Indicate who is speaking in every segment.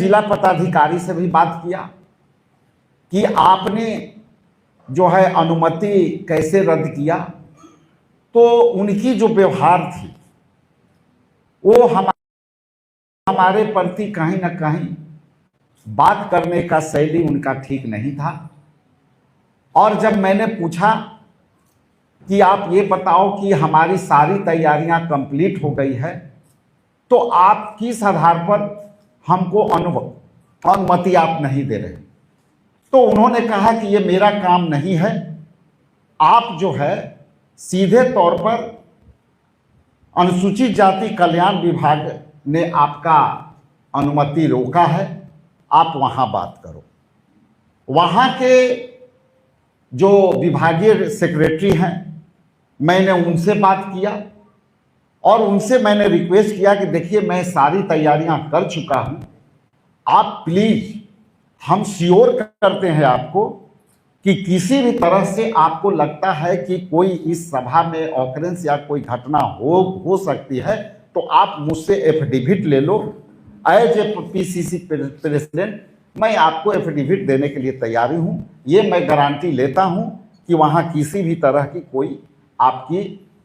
Speaker 1: जिला पदाधिकारी से भी बात किया कि आपने जो है अनुमति कैसे रद्द किया, तो उनकी जो व्यवहार थी वो हमारे प्रति कहीं ना कहीं बात करने का शैली उनका ठीक नहीं था। और जब मैंने पूछा कि आप ये बताओ कि हमारी सारी तैयारियां कंप्लीट हो गई है, तो आप किस आधार पर हमको अनुमति आप नहीं दे रहे, तो उन्होंने कहा कि ये मेरा काम नहीं है, आप जो है सीधे तौर पर अनुसूचित जाति कल्याण विभाग ने आपका अनुमति रोका है, आप वहां बात करो। वहां के जो विभागीय सेक्रेटरी हैं, मैंने उनसे बात किया और उनसे मैंने रिक्वेस्ट किया कि देखिए मैं सारी तैयारियां कर चुका हूं, आप प्लीज, हम श्योर करते हैं आपको कि किसी भी तरह से आपको लगता है कि कोई इस सभा में ऑकरेंस या कोई घटना हो सकती है, तो आप मुझसे एफिडेविट ले लो। एज ए पीसीसी प्रेसिडेंट मैं आपको एफिडेविट देने के लिए तैयारी हूं। ये मैं गारंटी लेता हूं कि वहां किसी भी तरह की कोई आपकी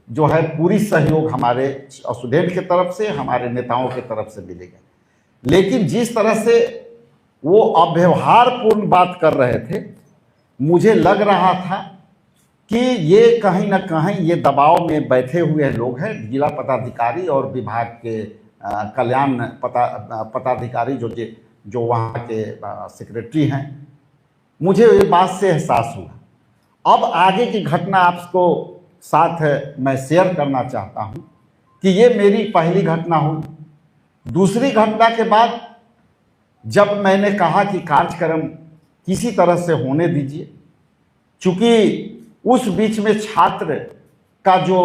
Speaker 1: जो है पूरी सहयोग हमारे स्टूडेंट की तरफ से, हमारे नेताओं की तरफ से मिलेगा। लेकिन जिस तरह से वो अव्यवहारपूर्ण बात कर रहे थे, मुझे लग रहा था कि ये कहीं ना कहीं ये दबाव में बैठे हुए लोग हैं, जिला पदाधिकारी और विभाग के कल्याण पदाधिकारी जो वहाँ के सेक्रेटरी हैं। मुझे ये बात से एहसास हुआ। अब आगे की घटना आपको साथ मैं शेयर करना चाहता हूँ कि ये मेरी पहली घटना हुई। दूसरी घटना के बाद जब मैंने कहा कि कार्यक्रम किसी तरह से होने दीजिए, चूंकि उस बीच में छात्र का जो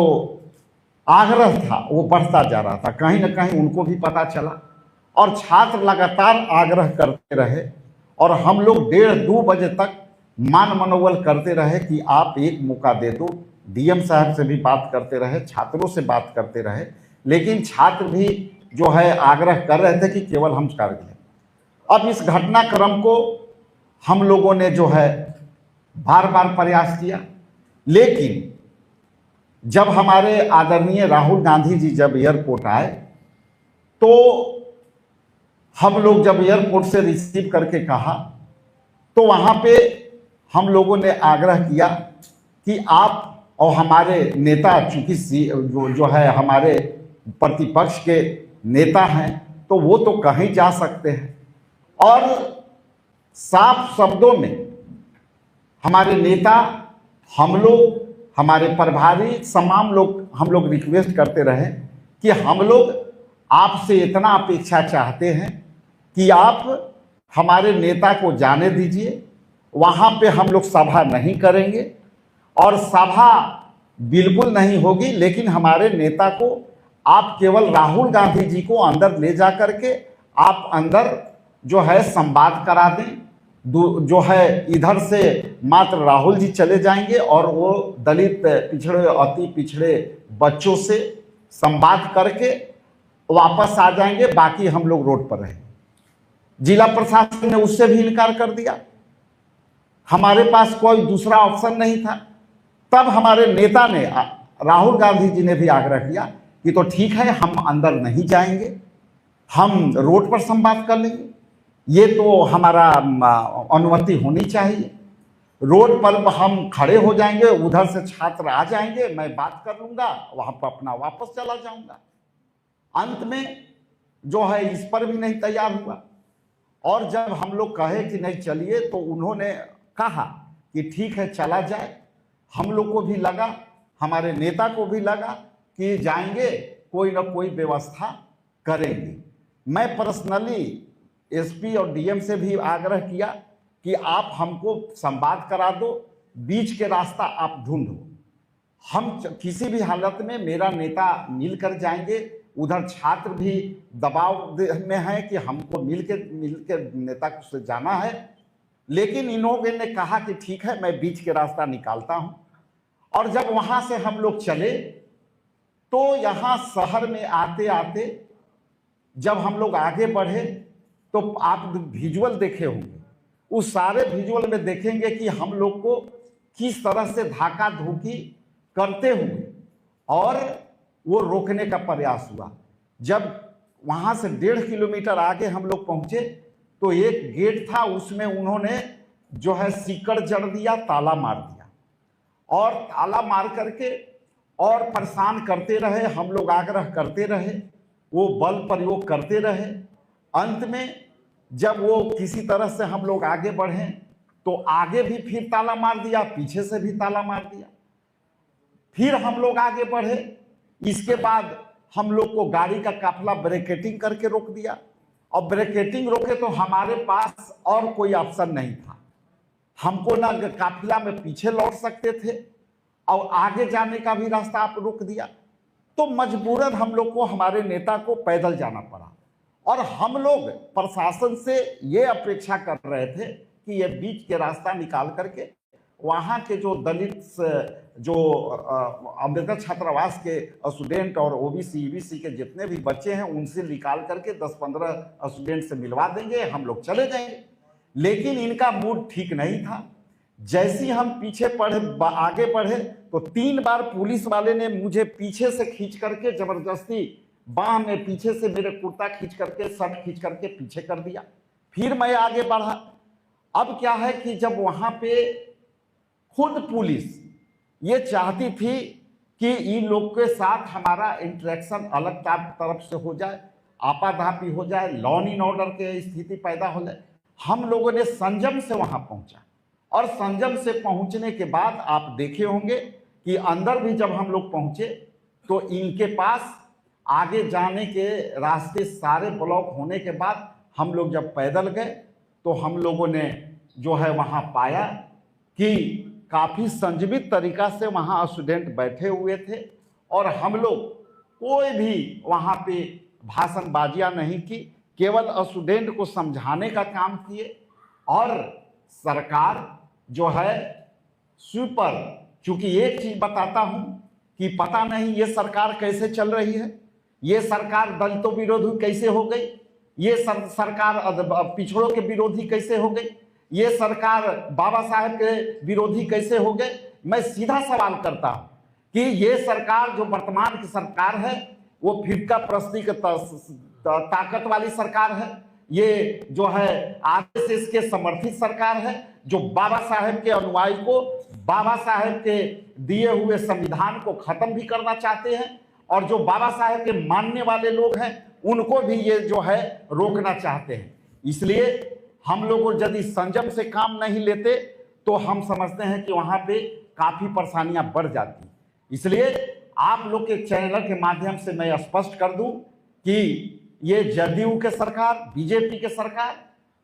Speaker 1: आग्रह था वो बढ़ता जा रहा था, कहीं ना कहीं उनको भी पता चला और छात्र लगातार आग्रह करते रहे और हम लोग 1:30-2 बजे तक मान मनोबल करते रहे कि आप एक मौका दे दो। डीएम साहब से भी बात करते रहे, छात्रों से बात करते रहे, लेकिन छात्र भी जो है आग्रह कर रहे थे कि केवल हम कर लें। अब इस घटनाक्रम को हम लोगों ने जो है बार बार प्रयास किया, लेकिन जब हमारे आदरणीय राहुल गांधी जी जब एयरपोर्ट आए, तो हम लोग जब एयरपोर्ट से रिसीव करके कहा, तो वहाँ पे हम लोगों ने आग्रह किया कि आप और हमारे नेता, चूंकि जो है हमारे प्रतिपक्ष के नेता हैं, तो वो तो कहीं जा सकते हैं। और साफ शब्दों में हमारे नेता, हम लोग, हमारे प्रभारी, तमाम लोग, हम लोग रिक्वेस्ट करते रहे कि हम लोग आपसे इतना अपेक्षा चाहते हैं कि आप हमारे नेता को जाने दीजिए, वहाँ पे हम लोग सभा नहीं करेंगे और सभा बिल्कुल नहीं होगी, लेकिन हमारे नेता को आप केवल राहुल गांधी जी को अंदर ले जा करके आप अंदर जो है संवाद करा दें। जो है इधर से मात्र राहुल जी चले जाएंगे और वो दलित, पिछड़े, अति पिछड़े बच्चों से संवाद करके वापस आ जाएंगे, बाकी हम लोग रोड पर रहेंगे। जिला प्रशासन ने उससे भी इनकार कर दिया, हमारे पास कोई दूसरा ऑप्शन नहीं था। तब हमारे नेता ने, राहुल गांधी जी ने भी आग्रह किया कि तो ठीक है, हम अंदर नहीं जाएंगे, हम रोड पर संवाद कर लेंगे, ये तो हमारा अनुमति होनी चाहिए। रोड पर हम खड़े हो जाएंगे, उधर से छात्र आ जाएंगे, मैं बात कर लूंगा, वहां पर अपना वापस चला जाऊंगा। अंत में जो है इस पर भी नहीं तैयार हुआ और जब हम लोग कहे कि नहीं चलिए, तो उन्होंने कहा कि ठीक है चला जाए। हम लोग को भी लगा, हमारे नेता को भी लगा कि जाएंगे, कोई ना कोई व्यवस्था करेंगे। मैं पर्सनली एसपी और डीएम से भी आग्रह किया कि आप हमको संवाद करा दो, बीच के रास्ता आप ढूंढो, हम किसी भी हालत में मेरा नेता मिलकर जाएंगे। उधर छात्र भी दबाव में है कि हमको मिलकर नेता से जाना है, लेकिन इन्होंने ने कहा कि ठीक है, मैं बीच के रास्ता निकालता हूं। और जब वहां से हम लोग चले, तो यहां शहर में आते आते जब हम लोग आगे बढ़े, तो आप विजुअल देखे होंगे, उस सारे विजुअल में देखेंगे कि हम लोग को किस तरह से धाका धूकी करते हुए और वो रोकने का प्रयास हुआ। जब वहां से 1.5 किलोमीटर आगे हम लोग पहुंचे तो एक गेट था, उसमें उन्होंने जो है सीकड़ जड़ दिया, ताला मार दिया और ताला मार करके और परेशान करते रहे। हम लोग आग्रह करते रहे, वो बल प्रयोग करते रहे। अंत में जब वो किसी तरह से हम लोग आगे बढ़े तो आगे भी फिर ताला मार दिया, पीछे से भी ताला मार दिया। फिर हम लोग आगे बढ़े, इसके बाद हम लोग को गाड़ी का काफिला ब्रेकेटिंग करके रोक दिया। और ब्रेकेटिंग रोके तो हमारे पास और कोई ऑप्शन नहीं था, हमको ना काफिला में पीछे लौट सकते थे और आगे जाने का भी रास्ता आप रोक दिया। तो मजबूरन हम लोग को, हमारे नेता को पैदल जाना पड़ा। और हम लोग प्रशासन से ये अपेक्षा कर रहे थे कि ये बीच के रास्ता निकाल करके वहाँ के जो दलित, जो अम्बेडकर छात्रावास के स्टूडेंट और ओबीसी ईबीसी के जितने भी बच्चे हैं उनसे निकाल करके 10-15 स्टूडेंट से मिलवा देंगे, हम लोग चले जाएंगे। लेकिन इनका मूड ठीक नहीं था। जैसे ही हम पीछे आगे बढ़े तो 3 बार पुलिस वाले ने मुझे पीछे से खींच करके जबरदस्ती बाह में पीछे से मेरे कुर्ता खींच करके, शर्ट खींच करके पीछे कर दिया। फिर मैं आगे बढ़ा। अब क्या है कि जब वहां पे खुद पुलिस ये चाहती थी कि इन लोग के साथ हमारा इंटरेक्शन अलग तरफ से हो जाए, आपाधापी हो जाए, लॉ एंड ऑर्डर के स्थिति पैदा हो जाए, हम लोगों ने संयम से वहां पहुंचा। और संयम से पहुंचने के बाद आप देखे होंगे कि अंदर भी जब हम लोग पहुंचे तो इनके पास आगे जाने के रास्ते सारे ब्लॉक होने के बाद हम लोग जब पैदल गए तो हम लोगों ने जो है वहां पाया कि काफी संयमित तरीका से वहां स्टूडेंट बैठे हुए थे और हम लोग कोई भी वहां पे भाषणबाजियां नहीं की, केवल स्टूडेंट को समझाने का काम किए। और सरकार जो है स्वीपर, चूंकि एक चीज बताता हूं कि पता नहीं ये सरकार कैसे चल रही है, ये सरकार दलितों विरोधी कैसे हो गई, ये सरकार पिछड़ों के विरोधी कैसे हो गई, ये सरकार बाबा साहेब के विरोधी कैसे हो गए। मैं सीधा सवाल करता हूं कि ये सरकार जो वर्तमान की सरकार है वो फिरका प्रस्ती के ताकत वाली सरकार है, ये जो है आरएसएस के समर्थित सरकार है, जो बाबा साहेब के अनुयायी को बाबा साहेब के दिए हुए संविधान को खत्म भी करना चाहते हैं, और जो बाबा साहेब के मानने वाले लोग हैं उनको भी ये जो है रोकना चाहते हैं। इसलिए हम लोग यदि संयम से काम नहीं लेते तो हम समझते हैं कि वहां पे काफी परेशानियां बढ़ जाती। इसलिए आप लोग के चैनल के माध्यम से मैं स्पष्ट कर दूं कि ये जदयू के सरकार, बीजेपी के सरकार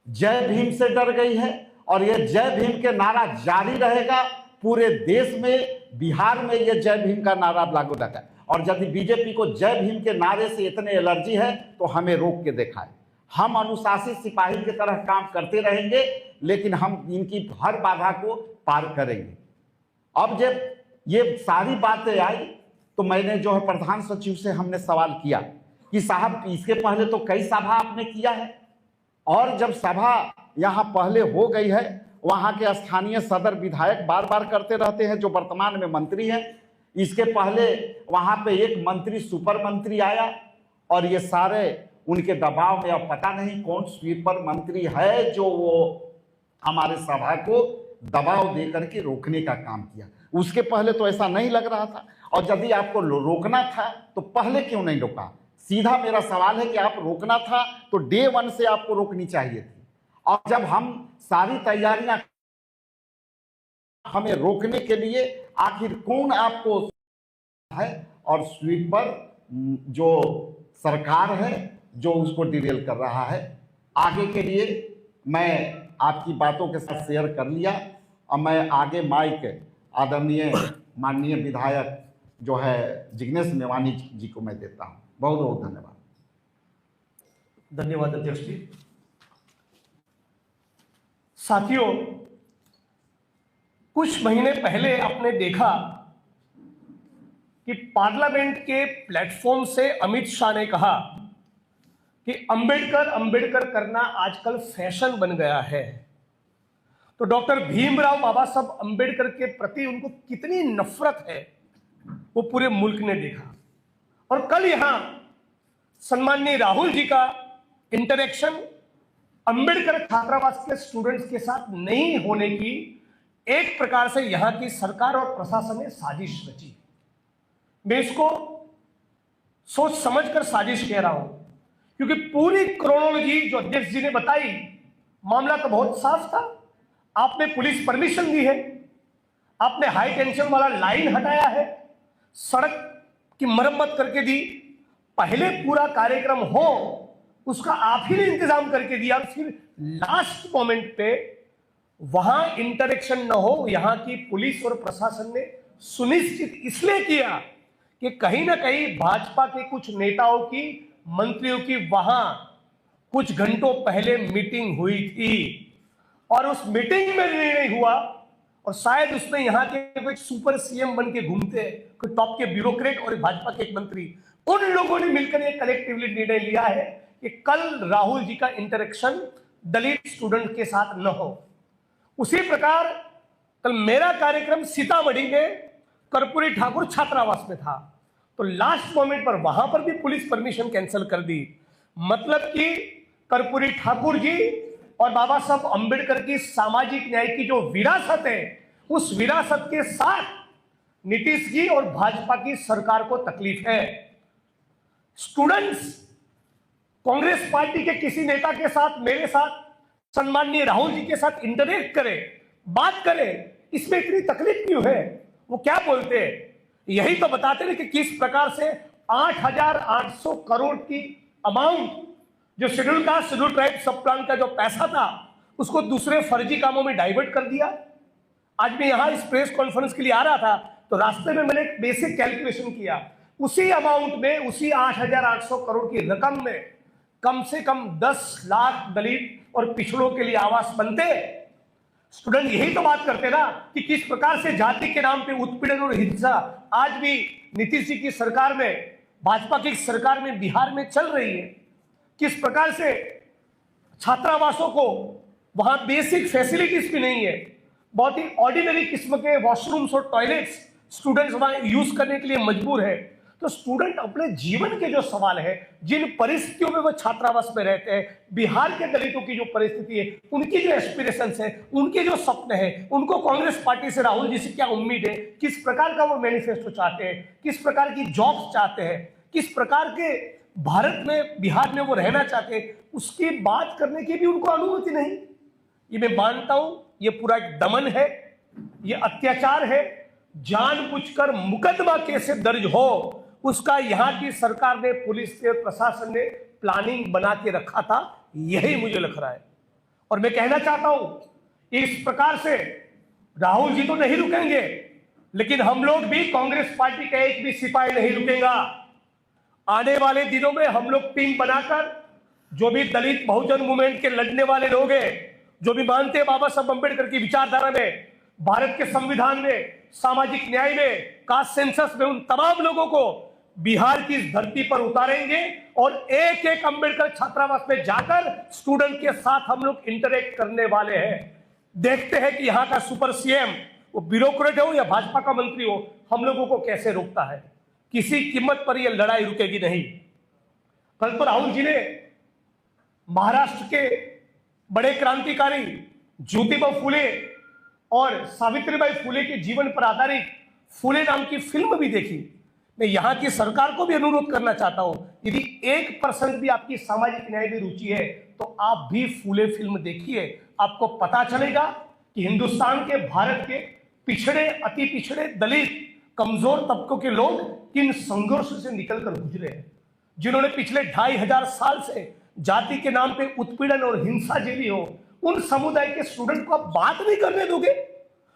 Speaker 1: जय भीम से डर गई है और ये जय भीम के नारा जारी रहेगा। पूरे देश में, बिहार में ये जय भीम का नारा लागू रहेगा। और यदि बीजेपी को जय भीम के नारे से इतने एलर्जी है तो हमें रोक के दिखाए। हम अनुशासित सिपाही की तरह काम करते रहेंगे, लेकिन हम इनकी हर बाधा को पार करेंगे। अब जब ये सारी बातें आई तो मैंने जो है प्रधान सचिव से हमने सवाल किया कि साहब इसके पहले तो कई सभा आपने किया है, और जब सभा यहाँ पहले हो गई है, वहाँ के स्थानीय सदर विधायक बार बार करते रहते हैं जो वर्तमान में मंत्री हैं। इसके पहले वहाँ पे एक मंत्री सुपर मंत्री आया और ये सारे उनके दबाव में, अब पता नहीं कौन स्वीपर मंत्री है जो वो हमारे सभा को दबाव दे करके रोकने का काम किया। उसके पहले तो ऐसा नहीं लग रहा था। और यदि आपको रोकना था तो पहले क्यों नहीं रोका? सीधा मेरा सवाल है कि आप रोकना था तो डे 1 से आपको रोकनी चाहिए थी। और जब हम सारी तैयारियां हमें रोकने के लिए, आखिर कौन आपको है? और स्वीपर जो सरकार है जो उसको डिरेल कर रहा है। आगे के लिए मैं आपकी बातों के साथ शेयर कर लिया। अब मैं आगे माइक आदरणीय माननीय विधायक जो है जिग्नेश मेवानी जी को मैं देता हूं। बहुत बहुत धन्यवाद।
Speaker 2: धन्यवाद अध्यक्ष जी। साथियों, कुछ महीने पहले आपने देखा कि पार्लियामेंट के प्लेटफॉर्म से अमित शाह ने कहा कि अंबेडकर अंबेडकर करना आजकल फैशन बन गया है, तो डॉक्टर भीमराव बाबा साहब अंबेडकर के प्रति उनको कितनी नफरत है वो पूरे मुल्क ने देखा। और कल यहां सम्माननीय राहुल जी का इंटरेक्शन अंबेडकर छात्रावास के स्टूडेंट्स के साथ नहीं होने की एक प्रकार से यहां की सरकार और प्रशासन ने साजिश रची। मैं इसको सोच समझकर साजिश कह रहा हूं, क्योंकि पूरी क्रोनोलॉजी जो अध्यक्ष जी ने बताई, मामला तो बहुत साफ था। आपने पुलिस परमिशन दी है, आपने हाई टेंशन वाला लाइन हटाया है, सड़क की मरम्मत करके दी, पहले पूरा कार्यक्रम हो उसका आप ही ने इंतजाम करके दिया, फिर लास्ट मोमेंट पे वहां इंटरेक्शन न हो यहां की पुलिस और प्रशासन ने सुनिश्चित इसलिए किया कि कहीं ना कहीं भाजपा के कुछ नेताओं की, मंत्रियों की वहां कुछ घंटों पहले मीटिंग हुई थी और उस मीटिंग में निर्णय हुआ, और शायद उसमें यहाँ के कोई सुपर सीएम बन के घूमते हैं, कोई टॉप के ब्यूरोक्रेट और भाजपा के एक मंत्री, उन लोगों ने मिलकर एक कलेक्टिवली निर्णय लिया है कि कल राहुल जी का इंटरेक्शन दलित स्टूडेंट के साथ न हो। उसी प्रकार कल मेरा कार्यक्रम सीतामढ़ी में कर्पूरी ठाकुर छात्रावास में था, तो लास्ट मोमेंट पर वहां पर भी पुलिस परमिशन कैंसिल कर दी। मतलब कि कर्पूरी ठाकुर जी और बाबा साहब अंबेडकर की सामाजिक न्याय की जो विरासत है, उस विरासत के साथ नीतीश जी और भाजपा की सरकार को तकलीफ है। स्टूडेंट्स कांग्रेस पार्टी के किसी नेता के साथ, मेरे साथ, सम्माननीय राहुल जी के साथ इंटरेक्ट करें, बात करें, इसमें इतनी तकलीफ क्यों है? वो क्या बोलते हैं? यही तो बताते हैं कि किस प्रकार से 8,800 करोड़ की अमाउंट जो शेड्यूल कास्ट शेड्यूल ट्राइब सब प्लान का जो पैसा था उसको दूसरे फर्जी कामों में डाइवर्ट कर दिया। आज मैं यहां इस प्रेस कॉन्फ्रेंस के लिए आ रहा था तो रास्ते में मैंने एक बेसिक कैलकुलेशन किया, उसी अमाउंट में, उसी 8,800 करोड़ की रकम में कम से कम 10 लाख दलित और पिछड़ों के लिए आवास बनते। स्टूडेंट यही तो बात करते ना कि किस प्रकार से जाति के नाम पे उत्पीड़न और हिंसा आज भी नीतीश जी की सरकार में, भाजपा की सरकार में बिहार में चल रही है। किस प्रकार से छात्रावासों को वहां बेसिक फैसिलिटीज भी नहीं है, बहुत ही ऑर्डिनरी किस्म के वॉशरूम्स और टॉयलेट्स स्टूडेंट्स वहां यूज करने के लिए मजबूर है। तो स्टूडेंट अपने जीवन के जो सवाल है, जिन परिस्थितियों में वो छात्रावास में रहते हैं, बिहार के दलितों की जो परिस्थिति है, उनकी जो एस्पिरेशंस है, उनके जो सपने हैं, उनको कांग्रेस पार्टी से, राहुल जी से क्या उम्मीद है, किस प्रकार का वो मैनिफेस्टो चाहते हैं, किस प्रकार की जॉब्स चाहते हैं, किस प्रकार के भारत में, बिहार में वो रहना चाहते हैं, उसकी बात करने की भी उनको अनुमति नहीं। ये मैं मानता हूं ये पूरा एक दमन है, ये अत्याचार है। जानबूझकर मुकदमा कैसे दर्ज हो उसका यहां की सरकार ने, पुलिस के प्रशासन ने प्लानिंग बना के रखा था, यही मुझे लग रहा है। और मैं कहना चाहता हूं इस प्रकार से राहुल जी तो नहीं रुकेंगे, लेकिन हम लोग भी, कांग्रेस पार्टी का एक भी सिपाही नहीं रुकेगा। आने वाले दिनों में हम लोग टीम बनाकर जो भी दलित बहुजन मूवमेंट के लड़ने वाले लोग हैं, जो भी मानते हैं बाबा साहब अंबेडकर की विचारधारा में, भारत के संविधान में, सामाजिक न्याय में, कास्ट सेंसस में, उन तमाम लोगों को बिहार की इस धरती पर उतारेंगे और एक एक अंबेडकर छात्रावास में जाकर स्टूडेंट के साथ हम लोग इंटरेक्ट करने वाले हैं। देखते हैं कि यहां का सुपर सीएम, वो ब्यूरोक्रेट हो या भाजपा का मंत्री हो, हम लोगों को कैसे रोकता है। किसी कीमत पर यह लड़ाई रुकेगी नहीं। कल तो राहुल जी ने महाराष्ट्र के बड़े क्रांतिकारी ज्योतिबा फुले और सावित्रीबाई फुले के जीवन पर आधारित फुले नाम की फिल्म भी देखी। मैं यहां की सरकार को भी अनुरोध करना चाहता हूं, यदि 1% भी आपकी सामाजिक न्याय में रुचि है तो आप भी फुले फिल्म देखिए। आपको पता चलेगा कि हिंदुस्तान के, भारत के पिछड़े, अति पिछड़े, दलित, कमजोर तबकों के लोग किन संघर्ष से निकलकर गुजरे हैं, जिन्होंने पिछले 2,500 साल से जाति के नाम पे उत्पीड़न और हिंसा झेली हो। उन समुदाय के स्टूडेंट को आप बात नहीं करने दोगे?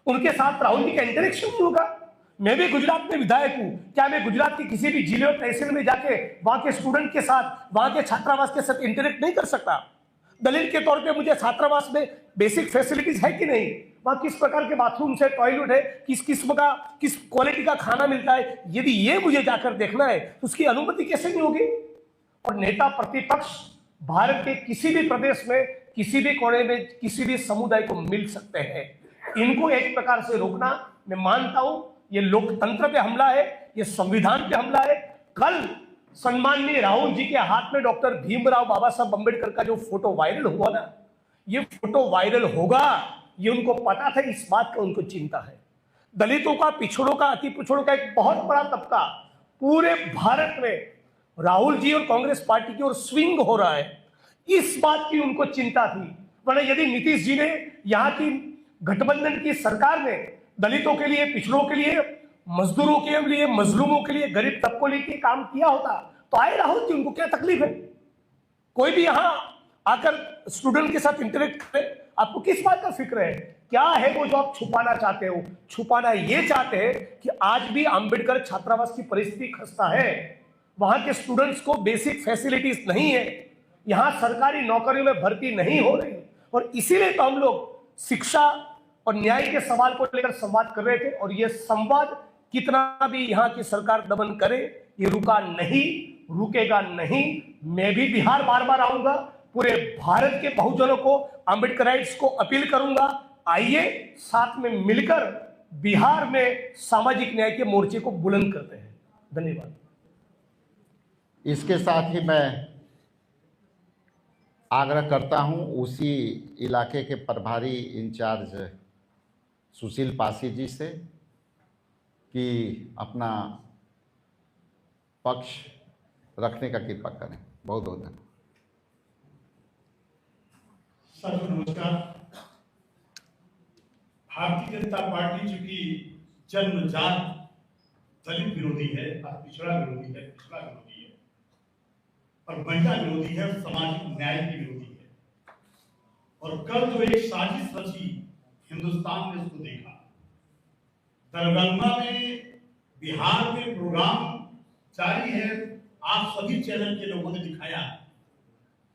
Speaker 2: उनके साथ राहुल जी का इंटरेक्शन नहीं होगा? मैं भी गुजरात में विधायक हूं, क्या मैं गुजरात की किसी भी जिले और तहसील में जाके वहां के स्टूडेंट के साथ, वहां के छात्रावास के साथ इंटरेक्ट नहीं कर सकता? दलित के तौर पे मुझे छात्रावास में बेसिक फैसिलिटीज है कि नहीं, वहां किस प्रकार के बाथरूम है, टॉयलेट है, किस किस्म का, किस क्वालिटी का खाना मिलता है, यदि ये मुझे जाकर देखना है तो उसकी अनुमति कैसे नहीं होगी? और नेता प्रतिपक्ष भारत के किसी भी प्रदेश में, किसी भी कोने में, किसी भी समुदाय को मिल सकते हैं। इनको एक प्रकार से रोकना, मैं मानता हूं ये लोकतंत्र पे हमला है, ये संविधान पे हमला है। कल सम्माननीय राहुल जी के हाथ में डॉक्टर भीमराव बाबा साहब अम्बेडकर का जो फोटो वायरल हुआ ना, ये फोटो वायरल होगा, ये उनको पता था, इस बात का उनको चिंता है। दलितों का, पिछड़ों का, अति पिछड़ों का एक बहुत बड़ा तबका पूरे भारत में राहुल जी और कांग्रेस पार्टी की ओर स्विंग हो रहा है, इस बात की उनको चिंता थी। वरना यदि नीतीश जी ने, यहाँ की गठबंधन की सरकार ने दलितों के लिए, पिछड़ों के लिए, मजदूरों के लिए, मजलूमों के लिए, गरीब तबकों के लिए काम किया होता तो आए राहुल जी, उनको क्या तकलीफ है? कोई भी यहां आकर स्टूडेंट के साथ इंटरेक्ट करे, आपको किस बात का फिक्र है? क्या है वो जो आप छुपाना चाहते हो? छुपाना ये चाहते हैं कि आज भी अंबेडकर छात्रावास की परिस्थिति खस्ता है, वहां के स्टूडेंट्स को बेसिक फैसिलिटीज नहीं है, यहां सरकारी नौकरियों में भर्ती नहीं हो रही, और इसीलिए तो हम लोग शिक्षा और न्याय के सवाल को लेकर संवाद कर रहे थे। और यह संवाद कितना भी यहां की सरकार दमन करे, ये रुका नहीं, रुकेगा नहीं। मैं भी बिहार बार बार आऊंगा, पूरे भारत के बहुजनों को, अम्बेडकराइट्स को अपील करूंगा, आइए साथ में मिलकर बिहार में सामाजिक न्याय के मोर्चे को बुलंद करते हैं। धन्यवाद।
Speaker 1: इसके साथ ही मैं आग्रह करता हूं उसी इलाके के प्रभारी इंचार्ज सुशील पासी जी से कि अपना पक्ष रखने का कृपा करें। बहुत बहुत धन्यवाद।
Speaker 3: सबको नमस्कार। भारतीय जनता पार्टी चूंकि जन्मजात दलित विरोधी है, पिछड़ा विरोधी है, पिछड़ा विरोधी है और महिला विरोधी है, सामाजिक न्याय की विरोधी है। और कल जो एक साजिश रची, हिंदुस्तान ने उसको देखा। दरभंगा में, बिहार में प्रोग्राम जारी है। आप सभी चैनल के लोगों ने दिखाया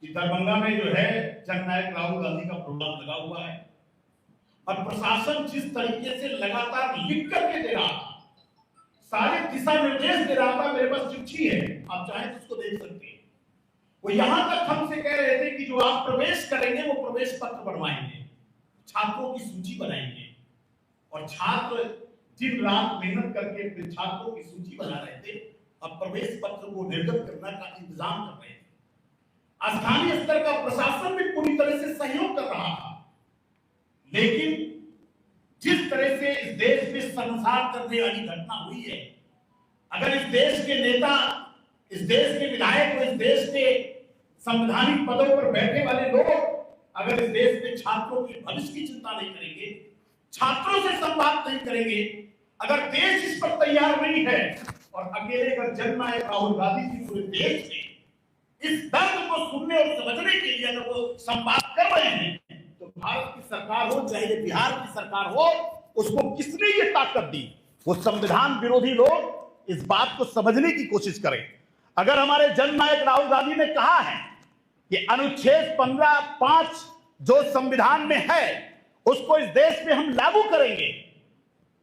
Speaker 3: कि दरभंगा में जो है जननायक राहुल गांधी का प्रोग्राम लगा हुआ है और प्रशासन जिस तरीके से लगातार लिख करके दे रहा था, सारे दिशा निर्देश दे रहा था। मेरे पास चिट्ठी है, आप चाहें तो उसको देख सकते हैं। वो यहां तक हमसे कह रहे थे कि जो आप प्रवेश करेंगे वो प्रवेश पत्र बनवाएंगे, छात्रों की सूची बनाएंगे। और छात्र दिन रात मेहनत करके फिर छात्रों की सूची बना रहे थे, अब प्रवेश पत्र को निर्गत करने का इंतजाम कर रहे थे। स्थानीय स्तर का प्रशासन भी पूरी तरह से सहयोग कर रहा था। लेकिन जिस तरह से इस देश में संसार करने वाली घटना हुई है, अगर इस देश के नेता, इस देश के विधायक, इस देश के संवैधानिक पदों पर बैठे वाले लोग अगर इस देश में छात्रों के भविष्य की चिंता नहीं करेंगे, छात्रों से संवाद नहीं करेंगे, अगर देश इस पर तैयार नहीं है और अकेले अगर जननायक राहुल गांधी जी पूरे देश में इस दर्द को सुनने और समझने के लिए अगर वो संवाद कर रहे हैं, तो भारत की सरकार हो चाहे बिहार की सरकार हो, उसको किसने ये ताकत दी? वो संविधान विरोधी लोग इस बात को समझने की कोशिश करें। अगर हमारे जननायक राहुल गांधी ने कहा है कि अनुच्छेद 15(5) जो संविधान में है उसको इस देश में हम लागू करेंगे,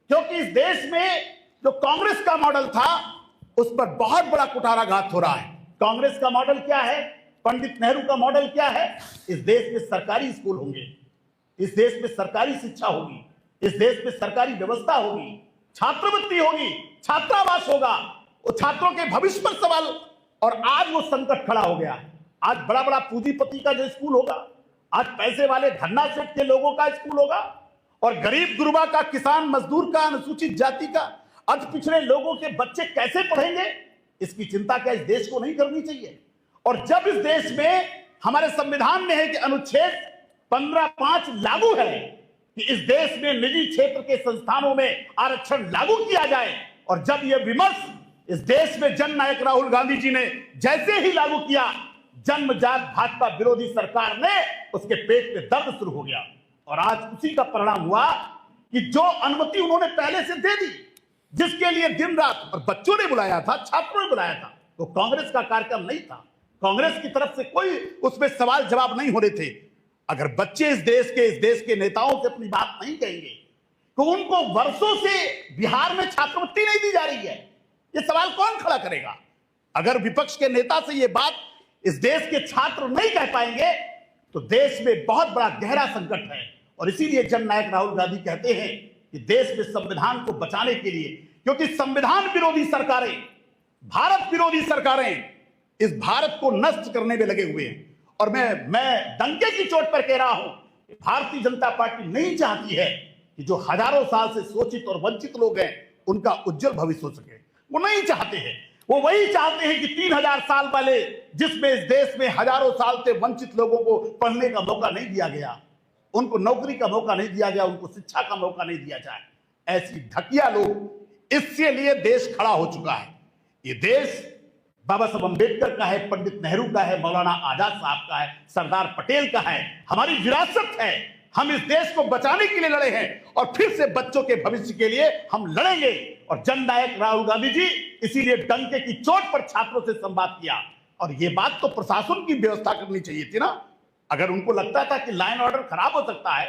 Speaker 3: क्योंकि इस देश में जो कांग्रेस का मॉडल था उस पर बहुत बड़ा कुठाराघात हो रहा है। कांग्रेस का मॉडल क्या है? पंडित नेहरू का मॉडल क्या है? इस देश में सरकारी स्कूल होंगे, इस देश में सरकारी शिक्षा होगी, इस देश में सरकारी व्यवस्था होगी, छात्रवृत्ति होगी, छात्रावास होगा, वो छात्रों के भविष्य पर सवाल। और आज वो संकट खड़ा हो गया है। आज बड़ा बड़ा पूंजीपति का जो स्कूल होगा, आज पैसे वाले धन्ना सेठ के लोगों का स्कूल होगा, और गरीब गुरबा का, किसान मजदूर का, अनुसूचित जाति का, अति पिछड़े लोगों के बच्चे कैसे पढ़ेंगे? इसकी चिंता क्या इस देश को नहीं करनी चाहिए? और जब इस देश में हमारे संविधान में है कि अनुच्छेद 15(5) लागू है कि इस देश में निजी क्षेत्र के संस्थानों में आरक्षण लागू किया जाए, और जब यह विमर्श इस देश में जननायक राहुल गांधी जी ने जैसे ही लागू किया, जन्मजात भाजपा विरोधी सरकार ने उसके पेट में दर्द शुरू हो गया। और आज उसी का परिणाम हुआ कि जो अनुमति उन्होंने पहले से दे दी, जिसके लिए दिन रात और बच्चों ने बुलाया था, छात्रों ने बुलाया था, तो कांग्रेस का कार्यक्रम नहीं था। कांग्रेस की तरफ से कोई उसमें सवाल जवाब नहीं हो रहे थे। अगर बच्चे इस देश के नेताओं से अपनी बात नहीं कहेंगे तो उनको वर्षों से बिहार में छात्रवृत्ति नहीं दी जा रही है, ये सवाल कौन खड़ा करेगा? अगर विपक्ष के नेता से ये बात
Speaker 4: इस देश के छात्र नहीं कह पाएंगे तो देश में बहुत बड़ा गहरा संकट है। और इसीलिए जननायक राहुल गांधी कहते हैं कि देश में संविधान को बचाने के लिए, क्योंकि संविधान विरोधी सरकारें, भारत विरोधी सरकारें इस भारत को नष्ट करने में लगे हुए हैं। और मैं डंके की चोट पर कह रहा हूं कि भारतीय जनता पार्टी नहीं चाहती है कि जो हजारों साल से शोषित और वंचित लोग हैं उनका उज्जवल भविष्य हो सके। वो नहीं चाहते हैं। वो वही चाहते हैं कि 3000 साल पहले जिसमें इस देश में हजारों साल से वंचित लोगों को पढ़ने का मौका नहीं दिया गया, उनको नौकरी का मौका नहीं दिया गया, उनको शिक्षा का मौका नहीं दिया जाए, ऐसी ढकिया लोग, इससे लिए देश खड़ा हो चुका है। ये देश बाबा साहब अम्बेडकर का है, पंडित नेहरू का है, मौलाना आजाद साहब का है, सरदार पटेल का है, हमारी विरासत है। हम इस देश को बचाने के लिए लड़े हैं और फिर से बच्चों के भविष्य के लिए हम लड़ेंगे। और जननायक राहुल गांधी जी इसीलिए डंके की चोट पर छात्रों से संवाद किया। और ये बात तो प्रशासन की व्यवस्था करनी चाहिए थी ना। अगर उनको लगता था कि लाइन ऑर्डर खराब हो सकता है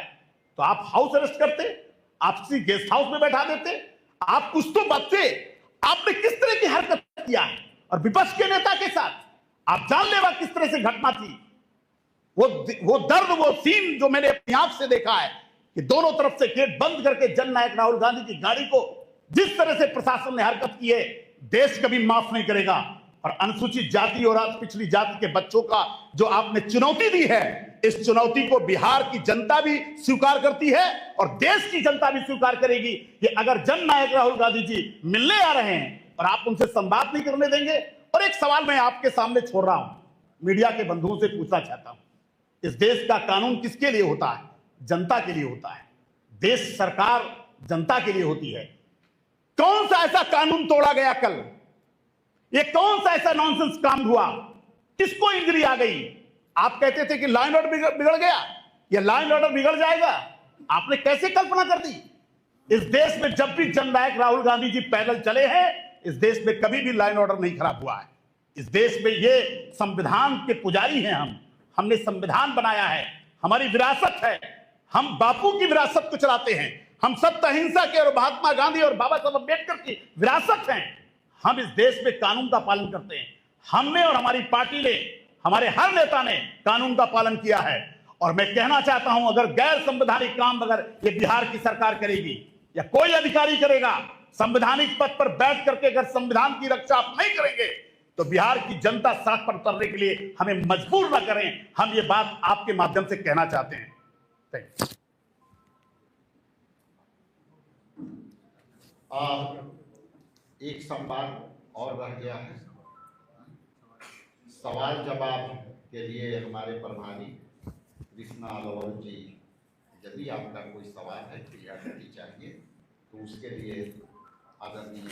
Speaker 4: तो आप हाउस अरेस्ट करते, आप किसी गेस्ट हाउस में बैठा देते, आप कुछ तो बचते। आपने किस तरह की हरकत किया है और विपक्ष के नेता के साथ आप जानलेवा किस तरह से घटना थी। वो दर्द, वो सीन जो मैंने अपनी आंख से देखा है कि दोनों तरफ से गेट बंद करके जननायक राहुल गांधी की गाड़ी को जिस तरह से प्रशासन ने हरकत की है, देश कभी माफ नहीं करेगा। और अनुसूचित जाति और पिछड़ी जाति के बच्चों का जो आपने चुनौती दी है, इस चुनौती को बिहार की जनता भी स्वीकार करती है और देश की जनता भी स्वीकार करेगी कि अगर जननायक राहुल गांधी जी मिलने आ रहे हैं और आप उनसे संवाद नहीं करने देंगे। और एक सवाल मैं आपके सामने छोड़ रहा हूं, मीडिया के बंधुओं से पूछना चाहता हूं, इस देश का कानून किसके लिए होता है? जनता के लिए होता है। देश सरकार जनता के लिए होती है। कौन सा ऐसा कानून तोड़ा गया कल? ये कौन सा ऐसा नॉनसेंस काम हुआ? किसको इंजरी आ गई? आप कहते थे कि लॉ एंड ऑर्डर बिगड़ गया या लॉ एंड ऑर्डर बिगड़ जाएगा। आपने कैसे कल्पना कर दी? इस देश में जब भी जननायक राहुल गांधी जी पैदल चले हैं, इस देश में कभी भी लॉ एंड ऑर्डर नहीं खराब हुआ है। इस देश में ये संविधान के पुजारी हैं हमने संविधान बनाया है, हमारी विरासत है। हम बापू की विरासत को चलाते हैं। हम सत्य अहिंसा के और महात्मा गांधी और बाबा साहब अम्बेडकर की विरासत हैं। हम इस देश में कानून का पालन करते हैं। हमने और हमारी पार्टी ने, हमारे हर नेता ने कानून का पालन किया है। और मैं कहना चाहता हूं, अगर गैर संवैधानिक काम अगर ये बिहार की सरकार करेगी या कोई अधिकारी करेगा, संवैधानिक पद पर बैठ करके अगर संविधान की रक्षा आप नहीं करेंगे तो बिहार की जनता सड़क पर उतरने के लिए हमें मजबूर न करें। हम ये बात आपके माध्यम से कहना चाहते हैं।
Speaker 1: एक संवाद और रह गया है। सवाल जवाब के लिए हमारे प्रभारी कृष्णा अग्रवाल जी, यदि आपका कोई सवाल है क्रिया करनी चाहिए तो उसके लिए आदरणीय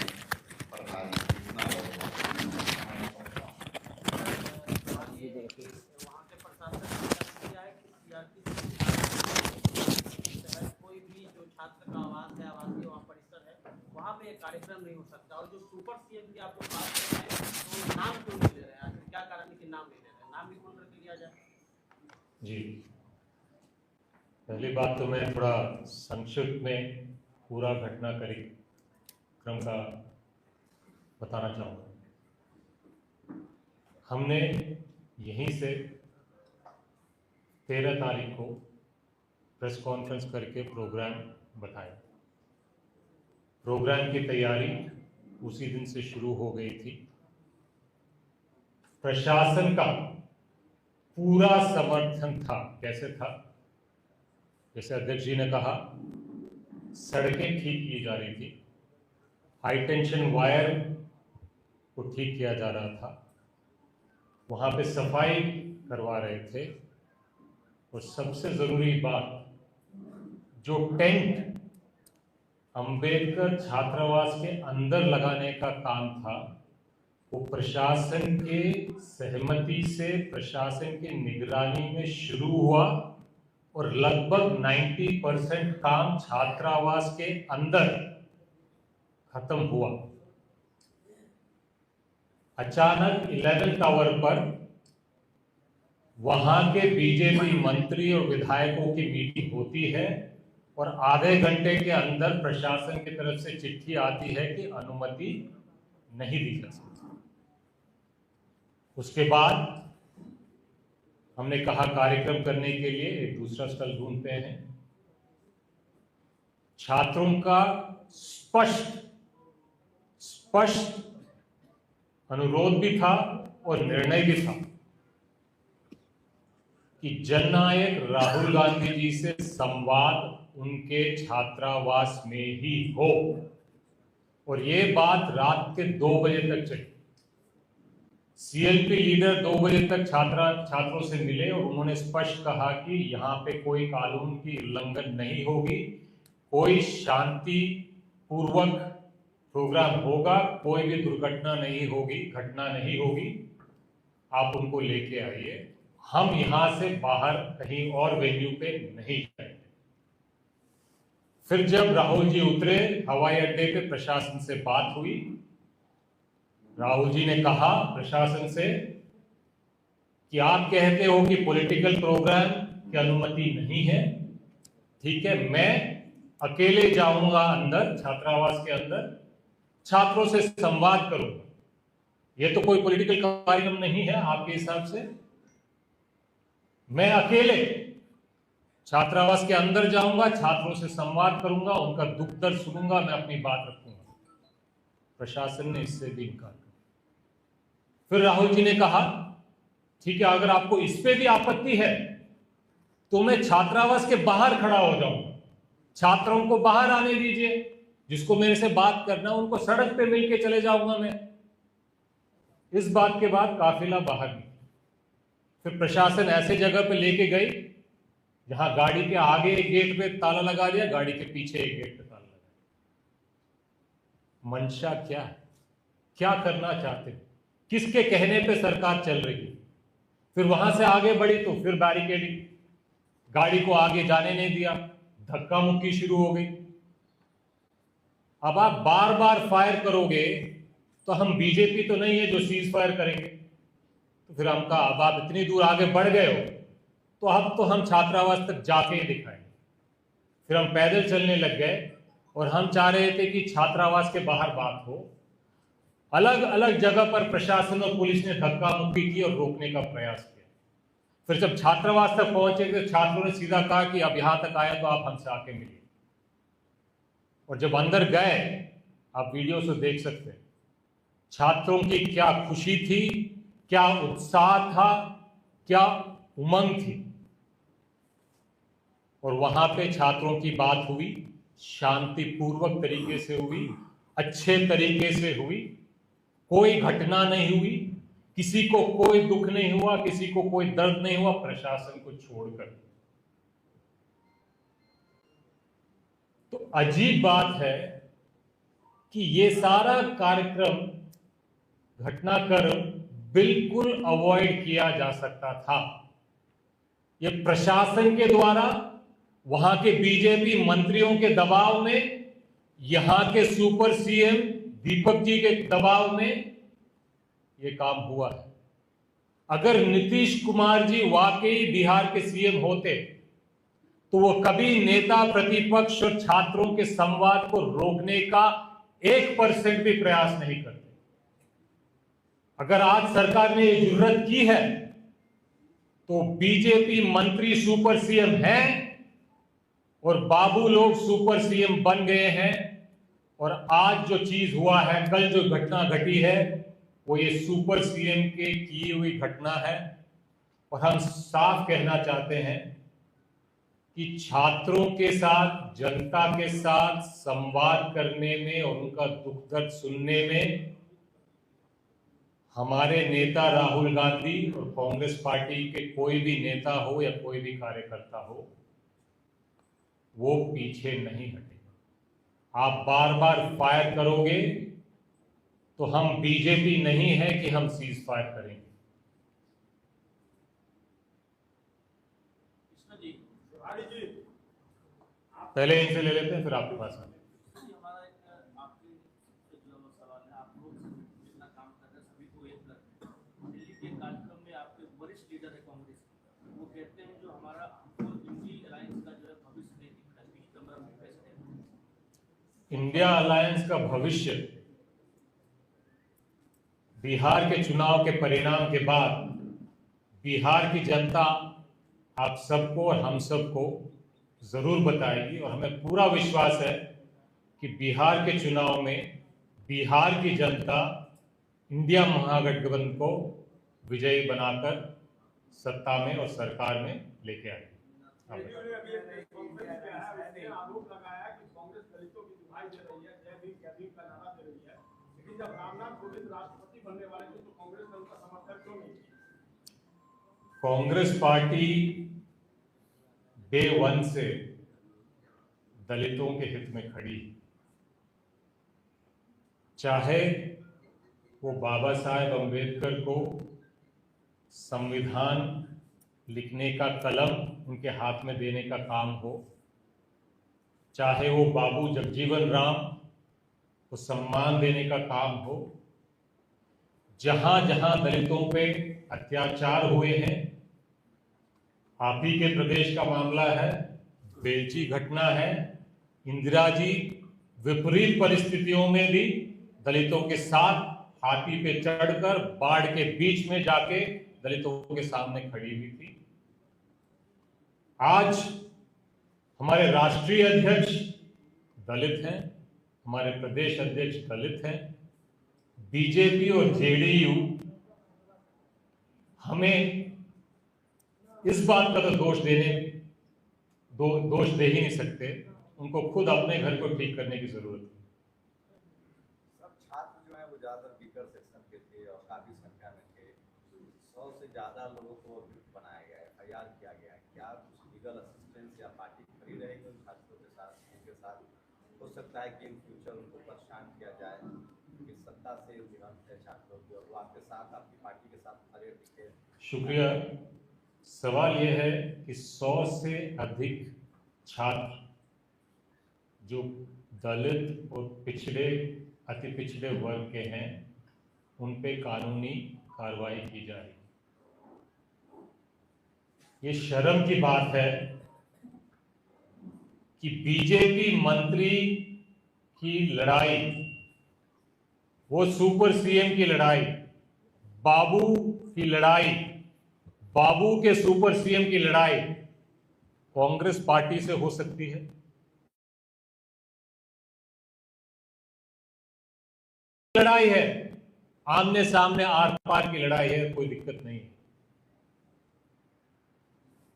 Speaker 1: प्रभारी कृष्णा अग्रवाल।
Speaker 5: कोई भी जो छात्र का आवास है, आवासीय वहाँ परिसर है, वहाँ पे कार्यक्रम नहीं हो सकता। और जो सुपर सीएम की आपको बात कर रहे हैं तो नाम क्यों नहीं ले रहे हैं? आखिर क्या कारण है कि नाम नहीं ले रहे हैं? नाम भी खोल करके लिया जाए।
Speaker 6: जी, पहली बात तो मैं थोड़ा संक्षिप्त में पूरा घटनाक्रम का बताना चाहूँगा। हमने यहीं से 13 तारीख को प्रेस कॉन्फ्रेंस करके प्रोग्राम बताया। प्रोग्राम की तैयारी उसी दिन से शुरू हो गई थी। प्रशासन का पूरा समर्थन था। कैसे था? जैसे अध्यक्ष जी ने कहा, सड़कें ठीक की जा रही थी, हाई टेंशन वायर को ठीक किया जा रहा था, वहाँ पे सफाई करवा रहे थे। और सबसे ज़रूरी बात, जो टेंट अंबेडकर छात्रावास के अंदर लगाने का काम था, वो प्रशासन के सहमति से, प्रशासन की निगरानी में शुरू हुआ और लगभग 90% काम छात्रावास के अंदर खत्म हुआ। अचानक 11 टावर पर वहां के बीजेपी मंत्री और विधायकों की मीटिंग होती है और आधे घंटे के अंदर प्रशासन की तरफ से चिट्ठी आती है कि अनुमति नहीं दी जा सकती। उसके बाद हमने कहा कार्यक्रम करने के लिए एक दूसरा स्थल ढूंढते हैं। छात्रों का स्पष्ट अनुरोध भी था और निर्णय भी था कि जननायक राहुल गांधी जी से संवाद उनके छात्रावास में ही हो, और ये बात रात के 2 बजे तक चली। सीएलपी लीडर 2 बजे तक छात्रों से मिले और उन्होंने स्पष्ट कहा कि यहाँ पे कोई कानून की उल्लंघन नहीं होगी, कोई शांति पूर्वक प्रोग्राम होगा, कोई भी दुर्घटना नहीं होगी, घटना नहीं होगी, आप उनको लेके आइए, हम यहां से बाहर कहीं और वेन्यू पे नहीं जाएंगे। फिर जब राहुल जी उतरे हवाई अड्डे पे, प्रशासन से बात हुई। राहुल जी ने कहा प्रशासन से कि आप कहते हो कि पॉलिटिकल प्रोग्राम की अनुमति नहीं है, ठीक है, मैं अकेले जाऊंगा अंदर, छात्रावास के अंदर, छात्रों से संवाद करूंगा। यह तो कोई पॉलिटिकल कार्यक्रम नहीं है आपके हिसाब से। मैं अकेले छात्रावास के अंदर जाऊंगा, छात्रों से संवाद करूंगा, उनका दुख दर्द सुनूंगा, मैं अपनी बात रखूंगा। प्रशासन ने इससे भी इनकार किया। फिर राहुल जी ने कहा ठीक है, अगर आपको इस पे भी आपत्ति है तो मैं छात्रावास के बाहर खड़ा हो जाऊंगा, छात्रों को बाहर आने दीजिए, जिसको मेरे से बात करना उनको सड़क पे मिलके चले जाऊंगा मैं। इस बात के बाद काफिला बाहर निकला। फिर प्रशासन ऐसे जगह पे लेके गई जहां गाड़ी के आगे एक गेट पे ताला लगा दिया, गाड़ी के पीछे एक गेट पे ताला लगा दिया। मंशा क्या है, क्या करना चाहते हैं, किसके कहने पे सरकार चल रही है? फिर वहां से आगे बढ़ी तो फिर बैरिकेडिंग, गाड़ी को आगे जाने नहीं दिया, धक्का मुक्की शुरू हो गई। अब आप बार बार फायर करोगे तो हम बीजेपी तो नहीं है जो सीज फायर करेंगे। तो फिर हम कहा अब आप इतनी दूर आगे बढ़ गए हो तो अब तो हम छात्रावास तक जाके ही दिखाएंगे। फिर हम पैदल चलने लग गए और हम चाह रहे थे कि छात्रावास के बाहर बात हो। अलग अलग जगह पर प्रशासन और पुलिस ने धक्का मुक्की की और रोकने का प्रयास किया। फिर जब छात्रावास तक पहुंचे तो छात्रों ने सीधा कहा कि अब यहां तक आए तो आप हमसे आके मिलिए। और जब अंदर गए, आप वीडियो से देख सकते हैं, छात्रों की क्या खुशी थी, क्या उत्साह था, क्या उमंग थी। और वहां पे छात्रों की बात हुई, शांतिपूर्वक तरीके से हुई, अच्छे तरीके से हुई, कोई घटना नहीं हुई, किसी को कोई दुख नहीं हुआ, किसी को कोई दर्द नहीं हुआ, प्रशासन को छोड़कर। तो अजीब बात है कि ये सारा कार्यक्रम घटनाक्रम बिल्कुल अवॉइड किया जा सकता था। ये प्रशासन के द्वारा, वहां के बीजेपी मंत्रियों के दबाव में, यहां के सुपर सीएम दीपक जी के दबाव में ये काम हुआ है। अगर नीतीश कुमार जी वाकई बिहार के सीएम होते तो वो कभी नेता प्रतिपक्ष और छात्रों के संवाद को रोकने का 1% भी प्रयास नहीं करते। अगर आज सरकार ने ये जुर्रत की है तो बीजेपी मंत्री सुपर सीएम हैं और बाबू लोग सुपर सीएम बन गए हैं। और आज जो चीज हुआ है, कल जो घटना घटी है, वो ये सुपर सीएम के की हुई घटना है। और हम साफ कहना चाहते हैं कि छात्रों के साथ, जनता के साथ संवाद करने में और उनका दुख दर्द सुनने में हमारे नेता राहुल गांधी और कांग्रेस पार्टी के कोई भी नेता हो या कोई भी कार्यकर्ता हो, वो पीछे नहीं हटेगा। आप बार बार फायर करोगे तो हम बीजेपी नहीं है कि हम सीज फायर करेंगे। पहले इनसे ले लेते हैं, फिर आपके पास आते हैं। इंडिया अलायंस का भविष्य बिहार के चुनाव के परिणाम के बाद बिहार की जनता आप सबको और हम सबको ज़रूर बताएगी, और हमें पूरा विश्वास है कि बिहार के चुनाव में बिहार की जनता इंडिया महागठबंधन को विजयी बनाकर सत्ता में और सरकार में लेके आएगी।
Speaker 7: आरोप लगाया कि कांग्रेस दलितों की दुहाई दे रही है, जय भीम जय भीम का नारा दे रही है, लेकिन जब रामनाथ कोविंद राष्ट्रपति बनने वाले थे तो कांग्रेस ने उनका समर्थन क्यों नहीं किया?
Speaker 6: कांग्रेस पार्टी डे वन से दलितों के हित में खड़ी, चाहे वो बाबा साहेब अम्बेडकर को संविधान लिखने का कलम उनके हाथ में देने का काम हो, चाहे वो बाबू जगजीवन राम को सम्मान देने का काम हो, जहां जहां दलितों पे अत्याचार हुए हैं, आप ही के प्रदेश का मामला है, बेलची घटना है, इंदिरा जी विपरीत परिस्थितियों में भी दलितों के साथ हाथी पे चढ़कर बाढ़ के बीच में जाके दलितों के सामने खड़ी हुई थी। आज हमारे राष्ट्रीय अध्यक्ष दलित हैं, हमारे प्रदेश अध्यक्ष दलित हैं, बीजेपी और जेडीयू हमें इस बात का तो दोष दे ही नहीं सकते, उनको खुद अपने घर को ठीक करने की जरूरत है।
Speaker 8: सब छात्र जो है वो ज्यादातर वीकर सेक्शन के थे और काफी संख्या में थे। 100 से ज्यादा लोगों को बनाया गया है, FIR किया गया है। क्या कुछ लीगल असिस्टेंस या पार्टी खड़ी रहेगी उन छात्रों के साथ? उनके साथ हो सकता है कि इन फ्यूचर उनको परेशान किया जाए, क्योंकि सत्ता से विरक्त है छात्रों की और वो आपके साथ, आपकी पार्टी के साथ खड़े दिखे।
Speaker 6: शुक्रिया। सवाल यह है कि 100 से अधिक छात्र जो दलित और पिछड़े अति पिछड़े वर्ग के हैं उन पे कानूनी कार्रवाई की जाए। ये शर्म की बात है कि बीजेपी मंत्री की लड़ाई, वो सुपर सीएम की लड़ाई, बाबू की लड़ाई, बाबू के सुपर सीएम की लड़ाई कांग्रेस पार्टी से हो सकती है? लड़ाई है, आमने सामने आर पार की लड़ाई है, कोई दिक्कत नहीं है।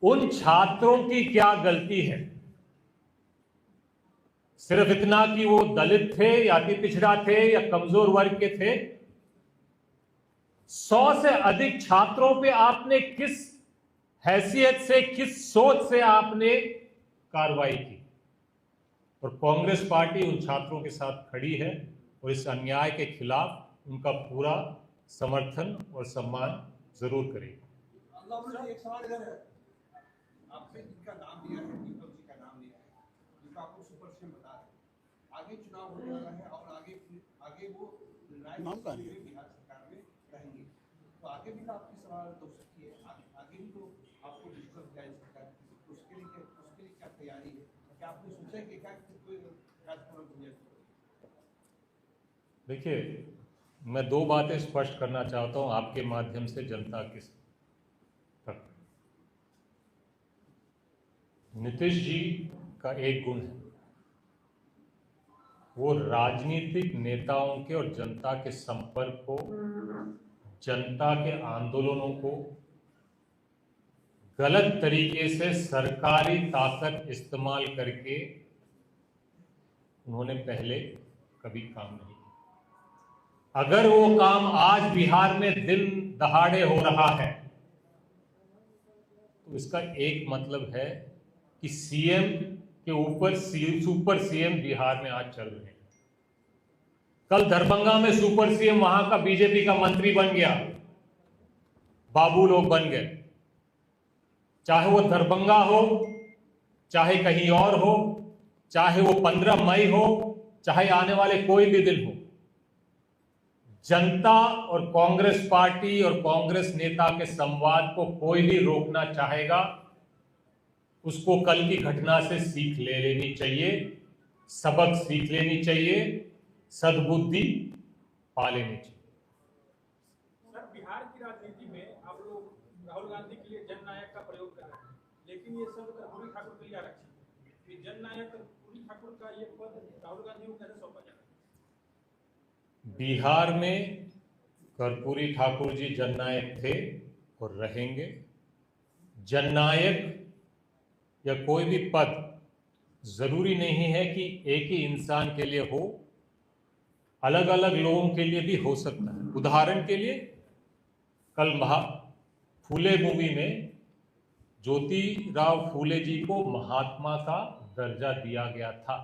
Speaker 6: उन छात्रों की क्या गलती है? सिर्फ इतना कि वो दलित थे या अति पिछड़ा थे या कमजोर वर्ग के थे? 100 से अधिक छात्रों पे आपने किस हैसियत से, किस सोच से आपने कार्रवाई की? और कांग्रेस पार्टी उन छात्रों के साथ खड़ी है और इस अन्याय के खिलाफ उनका पूरा समर्थन और सम्मान जरूर करेगी।
Speaker 7: एक सवाल इधर है, आपने जिनका नाम दिया है, दीपक जी का नाम लिया है, जिसको आपको सुपर सीएम बता रहे हैं, आगे चुनाव होने वाला है और आगे वो बिहार सरकार में रहेंगे, तो आगे भी तो आपकी सवाल हो सकती है, आगे भी तो आपको डिस्कस किया जा सकता है, उसके लिए क्या तैयारी है? क्या आपने सोचा कि क्या कोई कार्यक्रम हो जाए?
Speaker 6: देखिए, मैं 2 बातें स्पष्ट करना चाहता हूं आपके माध्यम से जनता के तक। नीतीश जी का एक गुण है, वो राजनीतिक नेताओं के और जनता के संपर्क को, जनता के आंदोलनों को गलत तरीके से सरकारी ताकत इस्तेमाल करके उन्होंने पहले कभी काम नहीं किया। अगर वो काम आज बिहार में दिन दहाड़े हो रहा है तो इसका एक मतलब है कि सीएम के ऊपर सुपर सीएम बिहार में आज चल रहे हैं। कल दरभंगा में सुपर सीएम वहां का बीजेपी का मंत्री बन गया, बाबू लोग बन गए। चाहे वो दरभंगा हो, चाहे कहीं और हो, चाहे वो 15 मई हो, चाहे आने वाले कोई भी दिन हो, जनता और कांग्रेस पार्टी और कांग्रेस नेता के संवाद को कोई भी रोकना चाहेगा, उसको कल की घटना से सीख ले लेनी चाहिए, सबक सीख लेनी चाहिए, सद्बुद्धि पा लेनी चाहिए।
Speaker 7: सर, बिहार की राजनीति में अब लोग
Speaker 9: राहुल गांधी के लिए जननायक का प्रयोग कर रहे हैं, लेकिन ये सब कर्पूरी ठाकुर के लिए आरक्षित है। ये जननायक कर्पूरी ठाकुर का ये पद राहुल गांधी को कैसे सौंपा जाएगा?
Speaker 6: बिहार में कर्पूरी ठाकुर जी जननायक थे और रहेंगे। जननायक या कोई भी पद जरूरी नहीं है कि एक ही इंसान के लिए हो, अलग अलग लोगों के लिए भी हो सकता है। उदाहरण के लिए कल फूले मूवी में ज्योतिराव फूले जी को महात्मा का दर्जा दिया गया था।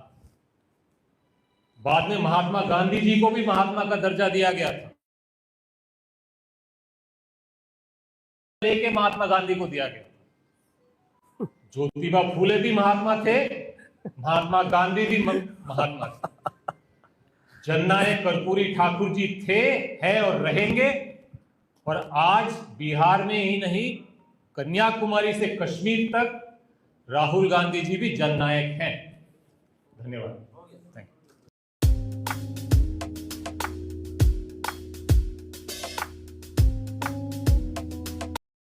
Speaker 6: बाद में महात्मा गांधी जी को भी महात्मा का दर्जा दिया गया था, लेके महात्मा गांधी को दिया गया। ज्योतिबा फूले भी महात्मा थे, महात्मा गांधी भी महात्मा थे। जननायक कर्पूरी ठाकुर जी थे, हैं और रहेंगे। और आज बिहार में ही नहीं, कन्याकुमारी से कश्मीर तक राहुल गांधी जी भी जननायक हैं। धन्यवाद।